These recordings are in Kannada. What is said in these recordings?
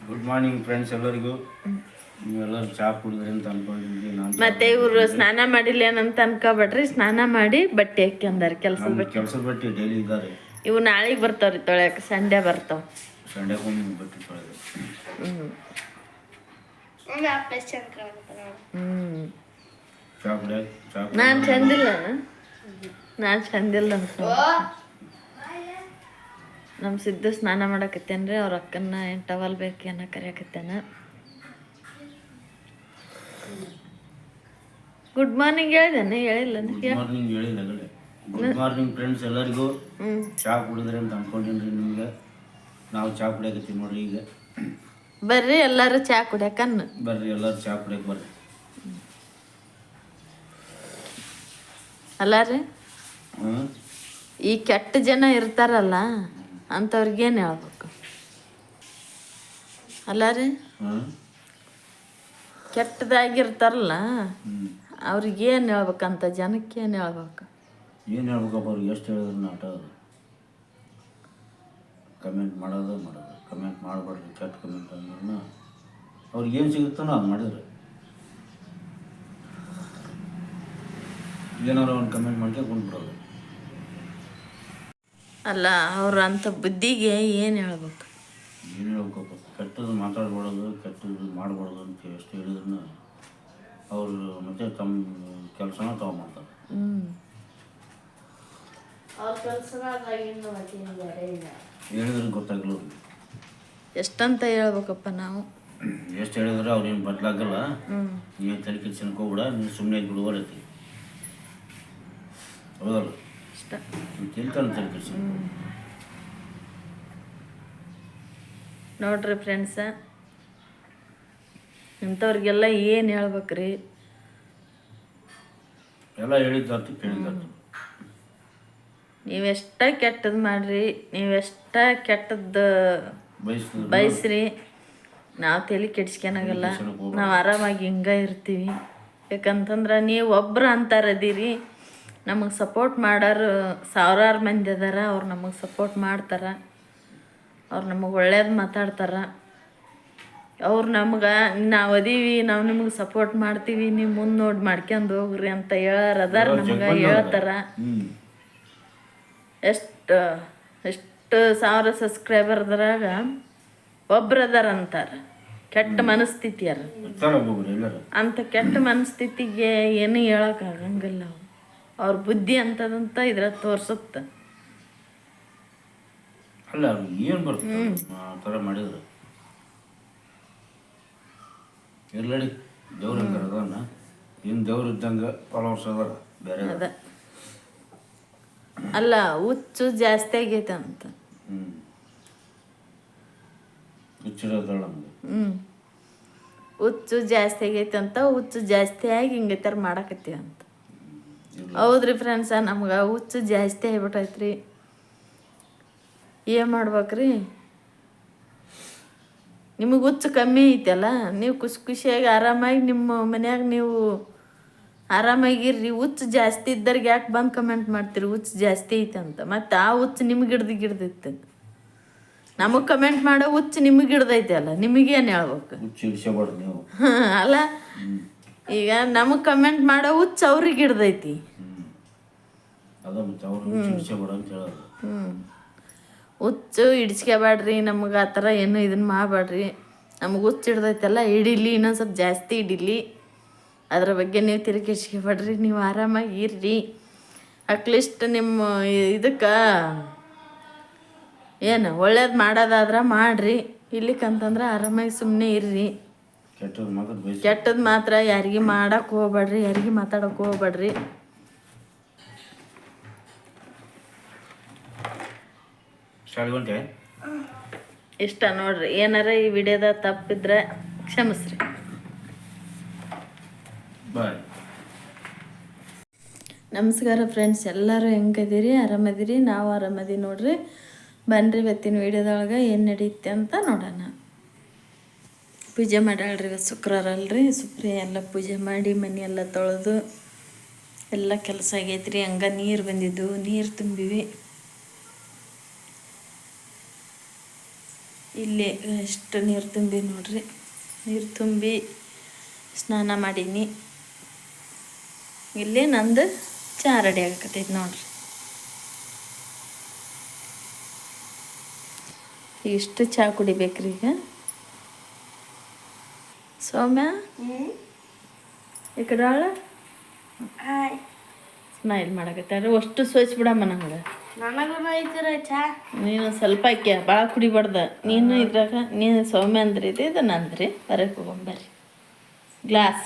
ಗುಡ್ ಮಾರ್ನಿಂಗ್ ಫ್ರೆಂಡ್ಸ್ ಎಲ್ಲರಿಗೂ. ನೀವೆಲ್ಲರೂ ಚಹಾ ಕುಡಿದ್ರಿ ಅಂತ ಅನ್ಕೊಂಡಿದ್ವಿ. ಮತ್ತೆ ಇವರು ಸ್ನಾನ ಮಾಡಿಲ್ಲ ಏನಂತ ಅನ್ಕೋಬೇಡ್ರಿ. ಸ್ನಾನ ಮಾಡಿ ಬಟ್ಟೆ ಹಾಕ್ಯಂದಾರ ಕೆಲಸದ ಬಟ್ಟೆ ಡೈಲಿ ಇದ್ದಾರೆ. ಇವು ನಾಳೆಗೆ ಬರ್ತಾವ್ರಿ ತೊಳ್ಯಾಕ. ಸಂಡೇ ಬರ್ತಾವ. ಸಂಡೆಗೊಂದು ಬಟ್ಟೆ ತೊಳೆದು ಚಹಾ ಕುಡಿಯಾಕ ನಾನು ಚಂದಿಲ್ಲ ಅಂತ ನಮ್ಮ ಸಿದ್ದು ಸ್ನಾನ ಮಾಡಕತ್ತೇನ್ರಿ. ಅವ್ರ ಅಕ್ಕನ ಟವಲ್ ಬೇಕೇನ ಕರಿಯಾಕತ್ತೇನ. ಗುಡ್ ಮಾರ್ನಿಂಗ್ ಹೇಳಿದಾನೆ ಹೇಳಿಲ್ಲ. ಗುಡ್ ಮಾರ್ನಿಂಗ್ ಹೇಳಿಲ್ಲ. ಗುಡ್ ಮಾರ್ನಿಂಗ್ ಫ್ರೆಂಡ್ಸ್ ಎಲ್ಲರಿಗೂ. ಚಹಾ ಕುಡಿದ್ರಿ ಅಂತ ಅನ್ಕೊಂಡಿನ್ರಿ. ನಿಮ್ಗೆ ನಾವು ಚಹಾ ಕುಡಿಯಾಕತ್ತೀವಿ ನೋಡ್ರಿ. ಈಗ ಬರ್ರಿ ಎಲ್ಲರೂ ಚಹಾ ಕುಡಿಯಾಕನ್ನ. ಬರ್ರಿ ಎಲ್ಲರೂ ಚಹಾ ಕುಡಿಯಕ್ಕೆ ಬರ್ರಿ. ಅಲ್ಲ ರೀ, ಈ ಕೆಟ್ಟ ಜನ ಇರ್ತಾರಲ್ಲ ಅಂಥವ್ರಿಗೇನು ಹೇಳ್ಬೇಕು? ಅಲ್ಲ ರೀ, ಕೆಟ್ಟದಾಗಿರ್ತಾರಲ್ಲ ಅವ್ರಿಗೇನು ಹೇಳ್ಬೇಕಂತ ಜನಕ್ಕೆ ಏನು ಹೇಳ್ಬೇಕು? ಏನು ಹೇಳ್ಬೇಕಪ್ಪ ಅವ್ರಿಗೆ? ಎಷ್ಟು ಹೇಳಿದ್ರು ನಾಟ ಕಮೆಂಟ್ ಮಾಡೋದು ಕಮೆಂಟ್ ಮಾಡಬಾರ್ದು. ಕೆಟ್ಟ ಕಮೆಂಟ್ ಅಂದ್ರೆ ಅವ್ರಿಗೆ ಏನು ಸಿಗುತ್ತಾನೋ ಅದು ಮಾಡಿದ್ರೆ. ಏನಾರು ಒಂದು ಕಮೆಂಟ್ ಮಾಡ್ಕೊಂಡು ಕುಂದ್ಬಿಡೋದು. ಅಲ್ಲ, ಅವ್ರ ಅಂಥ ಬುದ್ಧಿಗೆ ಏನು ಹೇಳ್ಬೇಕು? ಏನು ಹೇಳ್ಬೇಕಪ್ಪ? ಕೆಟ್ಟದ್ದು ಮಾತಾಡ್ಬಾರ್ದು, ಕೆಟ್ಟದ್ದು ಮಾಡಬಾರ್ದು ಅಂತ ಎಷ್ಟು ಹೇಳಿದ್ರು ಅವರು ಮತ್ತೆ ತಮ್ಮ ಕೆಲಸನ ಮಾಡ್ತಾರೆ. ಹೇಳಿದ್ರೆ ಗೊತ್ತಾಗಲ್ಲ. ಎಷ್ಟಂತ ಹೇಳ್ಬೇಕಪ್ಪ ನಾವು? ಎಷ್ಟು ಹೇಳಿದ್ರೆ ಅವ್ರೇನು ಬದಲಾಗಲ್ಲ. ನೀನು ತಲೆ ಕೆಡ್ಸಕ್ಕೆ ಹೋಗ್ಬಿಡ, ನೀನು ಸುಮ್ಮನೆ ಬಿಡುವರೈತಿ. ಹೌದಲ್ಲ? ಇಷ್ಟ ತಿಳ್ತಾನೆ ತಲೆ ಕೆಡ್ಸ. ನೋಡ್ರಿ ಫ್ರೆಂಡ್ಸ, ಇಂಥವ್ರಿಗೆಲ್ಲ ಏನು ಹೇಳ್ಬೇಕ್ರಿ? ಎಲ್ಲ ಹೇಳಿದ್ದಾರ್ತು ಕೇಳಿದ್ದಾರ್ತು. ನೀವೆಷ್ಟ ಕೆಟ್ಟದ್ದು ಮಾಡ್ರಿ, ನೀವೆಷ್ಟ ಕೆಟ್ಟದ್ದು ಬಯಸ್ರಿ, ನಾವು ತಲೆ ಕೆಡ್ಸ್ಕೊಳಾಗಲ್ಲ. ನಾವು ಆರಾಮಾಗಿ ಹಿಂಗೆ ಇರ್ತೀವಿ. ಯಾಕಂತಂದ್ರೆ ನೀವು ಒಬ್ರು ಅಂತಾರದೀರಿ, ನಮಗೆ ಸಪೋರ್ಟ್ ಮಾಡೋರು ಸಾವಿರಾರು ಮಂದಿ ಅದಾರ. ಅವ್ರು ನಮಗೆ ಸಪೋರ್ಟ್ ಮಾಡ್ತಾರೆ, ಅವ್ರು ನಮಗೆ ಒಳ್ಳೇದು ಮಾತಾಡ್ತಾರೆ. ಅವ್ರು ನಮ್ಗೆ ನಾವು ಅದೀವಿ, ನಾವು ನಿಮಗೆ ಸಪೋರ್ಟ್ ಮಾಡ್ತೀವಿ, ನೀವು ಮುಂದೆ ನೋಡಿ ಮಾಡ್ಕೊಂಡು ಹೋಗ್ರಿ ಅಂತ ಹೇಳೋರದಾರ. ನಮ್ಗೆ ಹೇಳ್ತಾರೆ. ಎಷ್ಟು ಸಾವಿರ ಸಬ್ಸ್ಕ್ರೈಬರ್ದ್ರಾಗ ಒಬ್ರದಾರ ಅಂತಾರೆ ಕೆಟ್ಟ ಮನಸ್ಥಿತಿಯಾರ. ಅಂಥ ಕೆಟ್ಟ ಮನಸ್ಥಿತಿಗೆ ಏನು ಹೇಳೋಕ್ಕಾಗಂಗಿಲ್ಲ. ಅವ್ರ ಬುದ್ಧಿ ಅಂತದಂತ ಇದ್ರ ತೋರ್ಸುತ್ತೆ. ಅಲ್ಲ, ಏನು ಬರ್ತದೆ ಆ ಥರ ಮಾಡಿದ್ರೆ? ಎಲ್ಲಡಿ ದೇವ್ರ ಅದನ್ನ ಏನು ದೇವ್ರ ಇದ್ದಂಗೆ ಫಾಲೋವರ್ಸ್ ಅದಾರ ಬೇರೆ ಅದ. ಅಲ್ಲ, ಹುಚ್ಚು ಜಾಸ್ತಿ ಆಗೈತೆ ಅಂತ. ಹುಚ್ಚಿರೋದಳ ಹುಚ್ಚು ಜಾಸ್ತಿ ಆಗೈತೆ ಅಂತ. ಹುಚ್ಚು ಜಾಸ್ತಿ ಆಗಿ ಹಿಂಗೆ ಥರ ಮಾಡಕತ್ತೀವಿ ಅಂತ. ಹೌದ್ರಿ ಫ್ರೆಂಡ್ಸ, ನಮ್ಗೆ ಹುಚ್ಚು ಜಾಸ್ತಿ ಆಗ್ಬಿಟ್ಟೈತ್ರಿ. ಏನು ಮಾಡ್ಬೇಕ್ರಿ? ನಿಮಗೆ ಹುಚ್ಚು ಕಮ್ಮಿ ಐತಲ್ಲ, ನೀವು ಖುಷಿಯಾಗಿ ಆರಾಮಾಗಿ ನಿಮ್ಮ ಮನ್ಯಾಗ ನೀವು ಆರಾಮಾಗಿರ್ರಿ. ಹುಚ್ಚು ಜಾಸ್ತಿ ಇದ್ದವ್ರಿಗೆ ಯಾಕೆ ಬಂದು ಕಮೆಂಟ್ ಮಾಡ್ತೀರಿ ಹುಚ್ಚು ಜಾಸ್ತಿ ಐತೆ ಅಂತ? ಮತ್ತು ಆ ಹುಚ್ಚು ನಿಮ್ಗೆ ಹಿಡ್ದೈತೆ. ನಮಗೆ ಕಮೆಂಟ್ ಮಾಡೋ ಹುಚ್ಚು ನಿಮಗೆ ಹಿಡ್ದೈತೆ ಅಲ್ಲ, ನಿಮಗೇನು ಹೇಳ್ಬೇಕು? ಅಲ್ಲ, ಈಗ ನಮಗೆ ಕಮೆಂಟ್ ಮಾಡೋ ಹುಚ್ಚು ಅವ್ರಿಗೆ ಹಿಡ್ದೈತಿ. ಹುಚ್ಚು ಹಿಡಿಸ್ಕೋಬೇಡ್ರಿ. ನಮಗೆ ಆ ಥರ ಏನು ಇದನ್ನು ಮಾಡಬೇಡ್ರಿ. ನಮಗೆ ಹುಚ್ಚು ಹಿಡ್ದೈತಲ್ಲ, ಹಿಡೀಲಿ, ಇನ್ನೊಂದು ಸ್ವಲ್ಪ ಜಾಸ್ತಿ ಹಿಡೀಲಿ. ಅದ್ರ ಬಗ್ಗೆ ನೀವು ತಲೆ ಕೆಡ್ಸ್ಕೋಬೇಡ್ರಿ. ನೀವು ಆರಾಮಾಗಿ ಇರ್ರಿ. ಅಟ್ಲೀಸ್ಟ್ ನಿಮ್ಮ ಇದಕ್ಕೆ ಏನು ಒಳ್ಳೇದು ಮಾಡೋದಾದ್ರೆ ಮಾಡಿರಿ. ಇಲ್ಲಿಕಂತಂದ್ರೆ ಆರಾಮಾಗಿ ಸುಮ್ಮನೆ ಇರ್ರಿ. ಕೆಟ್ಟದ್ದು ಮಾತ್ರ ಯಾರಿಗೆ ಮಾಡಕ್ಕೆ ಹೋಗ್ಬೇಡ್ರಿ, ಯಾರಿಗೆ ಮಾತಾಡೋಕೆ ಹೋಗ್ಬೇಡ್ರಿ. ಇಷ್ಟ ನೋಡ್ರಿ. ಏನಾರ ಈ ವಿಡಿಯೋದ ತಪ್ಪಿದ್ರೆ ಕ್ಷಮಿಸ್ರಿ. ನಮಸ್ಕಾರ ಫ್ರೆಂಡ್ಸ್, ಎಲ್ಲರೂ ಹೆಂಗದಿರಿ? ಆರಾಮದಿರಿ? ನಾವು ಆರಾಮದಿ ನೋಡ್ರಿ. ಬನ್ರಿ ಇವತ್ತಿನ ವಿಡಿಯೋದೊಳಗೆ ಏನು ನಡೀತೆ ಅಂತ ನೋಡೋಣ. ಪೂಜೆ ಮಾಡ್ಯಾಳ್ರಿ. ಇವತ್ತು ಶುಕ್ರವಾರ ಅಲ್ರಿ. ಸುಪ್ರಿಯ ಎಲ್ಲ ಪೂಜೆ ಮಾಡಿ ಮನೆ ಎಲ್ಲ ತೊಳೆದು ಎಲ್ಲ ಕೆಲಸ ಆಗೈತ್ರಿ. ಹಂಗೆ ನೀರು ಬಂದಿದ್ದು, ನೀರು ತುಂಬಿವಿ. ಇಲ್ಲಿ ಎಷ್ಟು ನೀರು ತುಂಬಿ ನೋಡ್ರಿ, ನೀರು ತುಂಬಿ ಸ್ನಾನ ಮಾಡೀನಿ. ಇಲ್ಲಿ ನಂದು ಚಹಾ ರೆಡಿ ಆಗಕತ್ತೈತಿ ನೋಡ್ರಿ. ಇಷ್ಟು ಚಹಾ ಕುಡಿಬೇಕ್ರಿ ಈಗ. ಸೌಮ್ಯ ಈ ಕಡೆ ಸ್ಮೈಲ್ ಮಾಡಕತ್ತಾರ. ಅಷ್ಟು ಸ್ವಚ್ಛ ಬಿಡಮ್ಮ ನಂಗೆ. ನೀನು ಸ್ವಲ್ಪ ಹಾಕ್ಯ, ಭಾಳ ಕುಡಿಬಾರ್ದ. ನೀನು ಇದ್ರಾಗ ನೀನು ಸೌಮ್ಯ ಅಂದ್ರೆ ಇದೆ, ಇದನ್ನ ಅಂದ್ರಿ ಹೊರಗೆ ಹೋಗೊಂಬರ್ರಿ. ಗ್ಲಾಸ್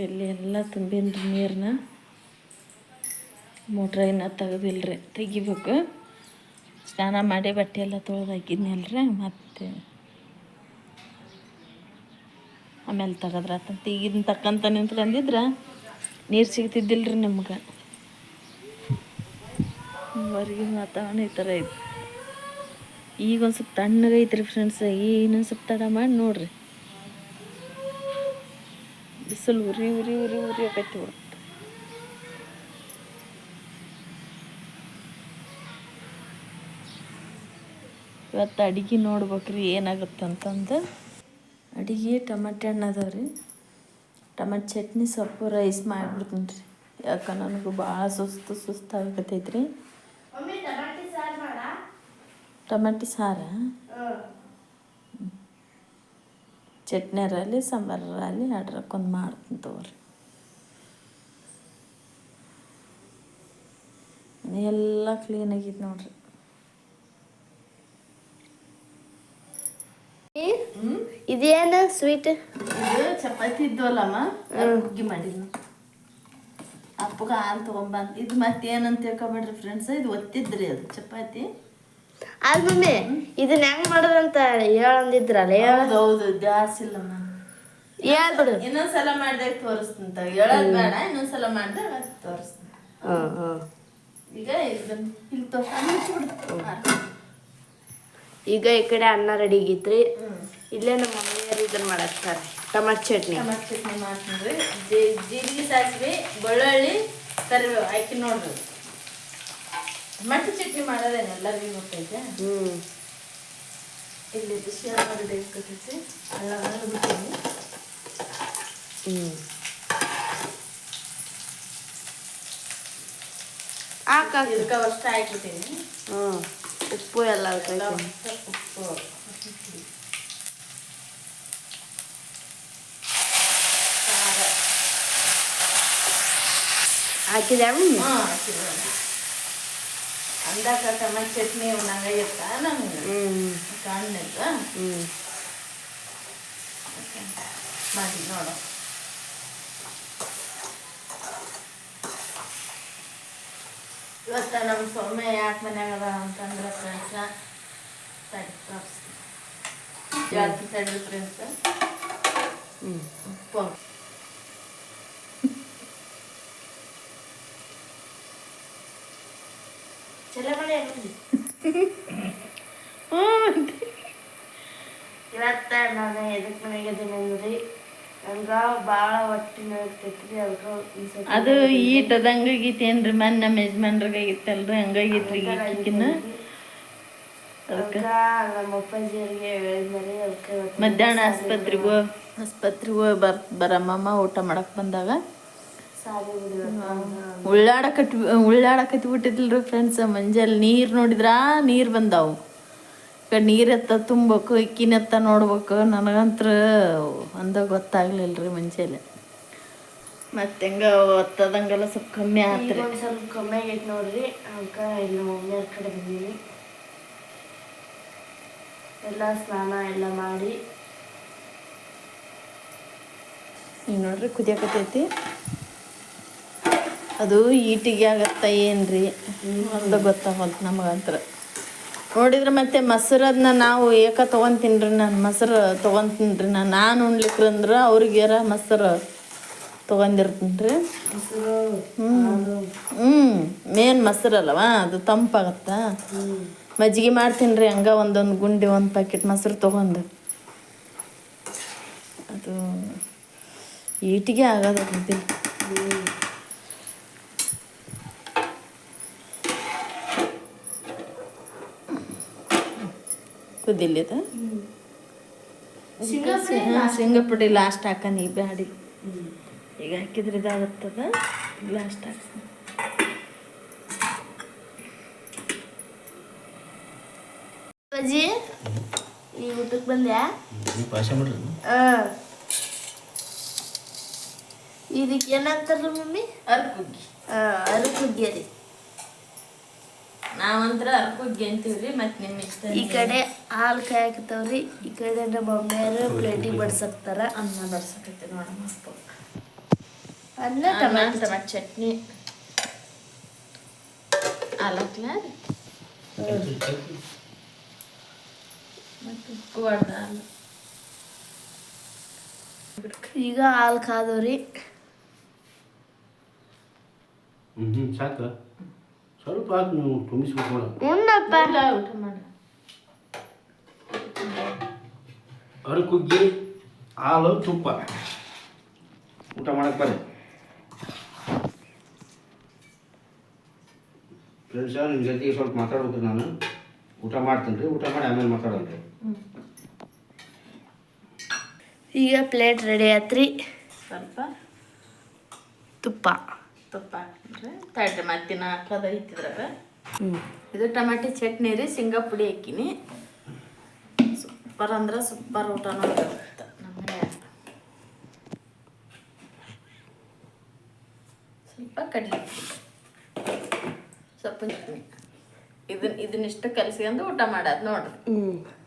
ಇಲ್ಲಿ ಎಲ್ಲ ತುಂಬಿನ್ರಿ ನೀರನ್ನ. ಮೋಟ್ರ ಇನ್ನೂ ತೆಗೆದಿಲ್ರಿ, ತೆಗಿಬೇಕು. ಸ್ನಾನ ಮಾಡಿ ಬಟ್ಟೆ ಎಲ್ಲ ತೊಳೆದು ಹಾಕಿದ್ನಲ್ರಿ, ಮತ್ತೆ ಆಮೇಲೆ ತೆಗೆದ್ರಾತಂತ. ಈಗಿನ ತಕ್ಕಂತ ನಿಂತ್ಕೊಂಡಿದ್ರೆ ನೀರು ಸಿಗ್ತಿದ್ದಿಲ್ರಿ ನಮ್ಗೆ. ಹೊರಗಿನ ವಾತಾವರಣ ಈ ಥರ ಐತಿ. ಈಗ ಒಂದು ಸ್ವಲ್ಪ ತಣ್ಣಗೈತ್ರಿ ಫ್ರೆಂಡ್ಸ್. ಇನ್ನೊಂದು ಸ್ವಲ್ಪ ತಡ ಮಾಡಿ ನೋಡ್ರಿ, ಬಿಸಿಲು ಉರಿ ಉರಿ ಉರಿ ಉರಿ ಆಕೈತಿ ಹೊರತು. ಇವತ್ತು ಅಡುಗೆ ನೋಡ್ಬೇಕ್ರಿ ಏನಾಗುತ್ತಂತಂದು. ಅಡುಗೆ ಟಮಾಟೆ ಹಣ್ಣು ಅದಾವ್ರಿ, ಟಮಾಟೆ ಚಟ್ನಿ ಸೊಪ್ಪು ರೈಸ್ ಮಾಡಿಬಿಡ್ತೀನಿ ರೀ. ಯಾಕೆ ನನಗೂ ಭಾಳ ಸುಸ್ತು ಆಗಕತ್ತೈತ್ರಿ. ಟಮಾಟಿ ಸಾರ ಚಟ್ನಿಯರಲ್ಲಿ ಸಾಂಬಾರಲ್ಲಿ ಅಡ್ರಕ್ಕೊಂದು ಮಾಡ್ತೀನಿ ತಗೋರಿ. ಎಲ್ಲ ಕ್ಲೀನಾಗಿತ್ತು ನೋಡ್ರಿ. ಇದೇನು ಸ್ವೀಟ್? ಇದು ಚಪಾತಿ ಇದ್ವಲ್ಲಮ್ಮ, ಹುಗ್ಗಿ ಮಾಡಿದ್ನು. ಅಪ್ಪಗ ಹಾಲು ತೊಗೊಂಬಂದು ಇದು ಮತ್ತೇನಂತ ತಿಳ್ಕೊಬೇಡ್ರಿ ಫ್ರೆಂಡ್ಸ್, ಇದು ಒತ್ತಿದ್ರಿ ಅದು ಚಪಾತಿ. ಅದು ಮಮ್ಮಿ ಇದನ್ನ ಹೆಂಗ್ ಮಾಡೋದಂತ ಹೇಳಂದಿದ್ರಲ್ಲ. ಹೌದು, ಜಾಸ್ತಿ ಇಲ್ಲಮ್ಮ. ಹೇಳ್ಬಿಡು. ಇನ್ನೊಂದ್ಸಲ ಮಾಡ್ದಾಗ ತೋರಿಸ್ತಂತ. ಹೇಳೋದು ಬೇಡ, ಇನ್ನೊಂದ್ಸಲ ಮಾಡ್ದಾಗ ತೋರಿಸ್ತೀನಿ. ಈಗ ಇದನ್ನ ಇಲ್ಲಿ ಈಗ ಈ ಕಡೆ ಅನ್ನ ರೆಡಿ ಆಗೈತ್ರಿ. ಇಲ್ಲೇ ನಮ್ಮ ಮಮ್ಮಿಯರು ಇದನ್ನ ಮಾಡಾಕ್ತಾರೆ, ಟಮಾಟೆ ಚಟ್ನಿ. ಟಮಾಟೆ ಚಟ್ನಿ ಮಾಡ್ತೀನಿ. ಜೀರಿಗೆ, ಸಾಸಿವೆ, ಬೆಳ್ಳುಳ್ಳಿ, ಕರಿಬೇವು ಹಾಕಿ ನೋಡ್ರಿ. ಟಮಾಟೆ ಚಟ್ನಿ ಮಾಡೋದೇನೆ ಎಲ್ಲರಿಗೂ ಗೊತ್ತೈತೆ. ಇಲ್ಲಿ ಬಿಸಿ ಅನ್ನ ರೆಡಿ ಆಗ್ತೈತಿ. ಅಲ್ಲ ಬಿಡ್ತೀನಿ. ಇದಕ್ಕೆ ಅಷ್ಟು ಹಾಕ್ಬಿಡ್ತೀನಿ. ಉಪ್ಪು ಎಲ್ಲ ಉಪ್ಪು ಹಾಕಿದೆ. ಅಂದಾಕ ಟಮಾಟೆ ಚಟ್ನಿ ನಂಗೆ ಇರ್ತ ನಂಗೆ ಕಾಣಿಲ್ಲ ಮಾಡಿ ನೋಡು. ಇವತ್ತ ನಮ್ಮ ಸೊಮ್ಮೆ ಯಾಕೆ ಮನ್ಯಾಗ ಅದ ಅಂತಂದ್ರೆ ಫ್ರೆಂಡ್ಸ ಜಾಸ್ತಿ ತಡ್ರಿ ಫ್ರೆಂಡ್ಸ್. ಉಪ್ಪು ಚಲೋ ಮಾಡಿ ಇವತ್ತ ನಾನು ಎದಕ್ಕೆ ಮನೆಗೆ ಅದೀನಿ ನಂಗೆ ಭಾಳ ಹೊಟ್ಟಿನ ಇರ್ತೈತ್ರಿ. ಅದಕ್ಕೆ ಅದು ಈಟ್ ಅದು ಹಂಗಾಗೈತೇನ್ರಿ, ಮೊನ್ನೆ ನಮ್ಮ ಯಜಮಾನ್ರಿಗಾಗಿತ್ತಲ್ರಿ, ಹಂಗಾಗೈತ್ರಿ ಈಕಿನ. ಅದಕ್ಕೆ ನಮ್ಮ ಅಪ್ಪಾಜಿಯರಿಗೆ ಹೇಳಿದ್ಮೇಲೆ ಅದಕ್ಕೆ ಮಧ್ಯಾಹ್ನ ಆಸ್ಪತ್ರೆಗೆ ಹೋಗಿ ಬರಮ್ಮ ಊಟ ಮಾಡಕ್ಕೆ ಬಂದಾಗ ಉಳ್ಳಾಡಕತ್ತಿ ಬಿಟ್ಟಿದ್ಲ್ರಿ ಫ್ರೆಂಡ್ಸ್. ಮಂಜಲ್ಲಿ ನೀರು ನೋಡಿದ್ರ ನೀರು ಬಂದಾವು. ಈಗ ನೀರೆತ್ತ ತುಂಬಬೇಕು, ಇಕ್ಕಿನೆತ್ತ ನೋಡ್ಬೇಕು. ನನಗಂತ್ರ ಅಂದಾಗ ಗೊತ್ತಾಗ್ಲಿಲ್ರಿ ಮುಂಚೆಲೆ. ಮತ್ತೆ ಹೆಂಗ ಒತ್ತದಂಗೆಲ್ಲ ಸ್ವಲ್ಪ ಕಮ್ಮಿ ಆತ್ರಿ. ಸ್ವಲ್ಪ ಕಮ್ಮಿ ಆಗೈತೆ ನೋಡ್ರಿ. ಅದಕ್ಕೆ ಇಲ್ಲಿ ಮಮ್ಮಿಯವ್ರ ಕಡೆ ಬಂದೀನಿ. ಎಲ್ಲ ಸ್ನಾನ ಎಲ್ಲ ಮಾಡಿ ಈಗ ನೋಡ್ರಿ ಕುದಿಯಕತ್ತೈತಿ. ಅದು ಈಟಿಗೆ ಆಗತ್ತ ಏನ್ರಿ ಅಂತ ಗೊತ್ತಾಗಲ್ತು ನಮಗಂತ್ರ. ನೋಡಿದ್ರೆ ಮತ್ತೆ ಮೊಸರದನ್ನ ನಾವು ತೊಗೊತೀನ್ರಿ. ನಾನು ಮೊಸರು ತೊಗೊತೀನ್ರಿ. ನಾನು ಉಣ್ಲಿಕ್ರಂದ್ರೆ ಅವ್ರಿಗ್ಯಾರ ಮೊಸರು ತೊಗೊಂಡಿರ್ತೀನಿ ರೀ. ಮೇನ್ ಮೊಸರಲ್ಲವ, ಅದು ತಂಪಾಗತ್ತ. ಮಜ್ಜಿಗೆ ಮಾಡ್ತೀನಿ ರೀ ಹಂಗೆ ಒಂದೊಂದು ಗುಂಡಿ 1 ಪ್ಯಾಕೆಟ್ ಮೊಸರು ತೊಗೊಂಡು. ಅದು ಈಟಿಗೆ ಆಗೋದು ಗೊತ್ತಿಲ್ಲ. ಕುದಿಲಿದ ಶೇಂಗಾ ಪುಡಿ ಲಾಸ್ಟ್ ಹಾಕನ್ ಈಗ ಬ್ಯಾಡಿ ಈಗ ಹಾಕಿದ್ರೆ ಇದಾಗುತ್ತದ ಲಾಸ್ಟ್ ಹಾಕ್ತೀನಿ ಅಜ್ಜಿ ಈ ಊಟಕ್ಕೆ ಬಂದ್ಯಾ ಭಾಷೆ ಮಾಡ್ರಿ ಇದಕ್ಕೆ ಏನಂತಾರ ಮಮ್ಮಿ ಅರ್ಕುಗ್ಗಿ ಅರಕುಗ್ಗಿ ರೀ ನಾವಂತ್ರ ಅರ್ಕುಗ್ಗಿ ಅಂತೀವ್ರಿ ಮತ್ತು ನಿಮ್ಮ ಇಷ್ಟ ಈ ಕಡೆ ಹಾಲು ಕಾಯಕತ್ತವ್ರಿ ಈ ಕಡೆ ನಮ್ಮ ಮಮ್ಮಿಯರು ಪ್ಲೇಟಿಗೆ ಬಡ್ಸಕ್ತಾರ ಅನ್ನ ಬರ್ಸಕೈತೆ ನೋಡಮ್ಮ ಅನ್ನ ಟೊಮ್ಯಾಟೊ ಚಟ್ನಿ ಹಾಲಕ್ಲ ಮತ್ತು ಉಪ್ಪು ಹೊಡ್ದ ಹಾಲು ಈಗ ಹಾಲು ಕಾದವ್ರಿ ಸಾಕು ಸ್ವಲ್ಪ ಹಾಕಿ ನೀವು ತುಂಬಿಸ್ಬೇಕು ನೋಡ ಉಣ್ಣಪ್ಪ ಊಟ ಮಾಡಿ ಅರಕುಗ್ಗಿ ಹಾಲು ತುಪ್ಪ ಊಟ ಮಾಡಕ್ಕೆ ಬರ್ರಿ ಫ್ರೆಂಡ್ಸ ನಿಮ್ಮ ಜೊತೆಗೆ ಸ್ವಲ್ಪ ಮಾತಾಡ್ಬೇಕು ನಾನು ಊಟ ಮಾಡ್ತೀನಿ ರೀ ಊಟ ಮಾಡಿ ಆಮೇಲೆ ಮಾತಾಡೋಣ ರೀ ಈಗ ಪ್ಲೇಟ್ ರೆಡಿ ಆತ್ರಿ ಸ್ವಲ್ಪ ತುಪ್ಪ ಹಾಕ್ಬಿಟ್ರೆ ತಟ್ಟೆ ಮತ್ತಿನ ಹಾಕೋದು ಐತಿದ್ರಾಗ ಇದು ಟೊಮೆಟೊ ಚಟ್ನಿ ರೀ ಶೇಂಗಾ ಪುಡಿ ಹಾಕಿನಿ ಸೂಪರ್ ಅಂದ್ರೆ ಸೂಪರ್ ಊಟ ನೋಡಿರುತ್ತೆ ನಮ್ಮ ಮನ್ಯಾಗ ಸ್ವಲ್ಪ ಕಡಲೆ ಸೊಪ್ಪಿನ ಚಟ್ನಿ ಇದನ್ನಿಷ್ಟು ಕಲಿಸ್ಕೊಂಡು ಊಟ ಮಾಡೋದು ನೋಡ್ರಿ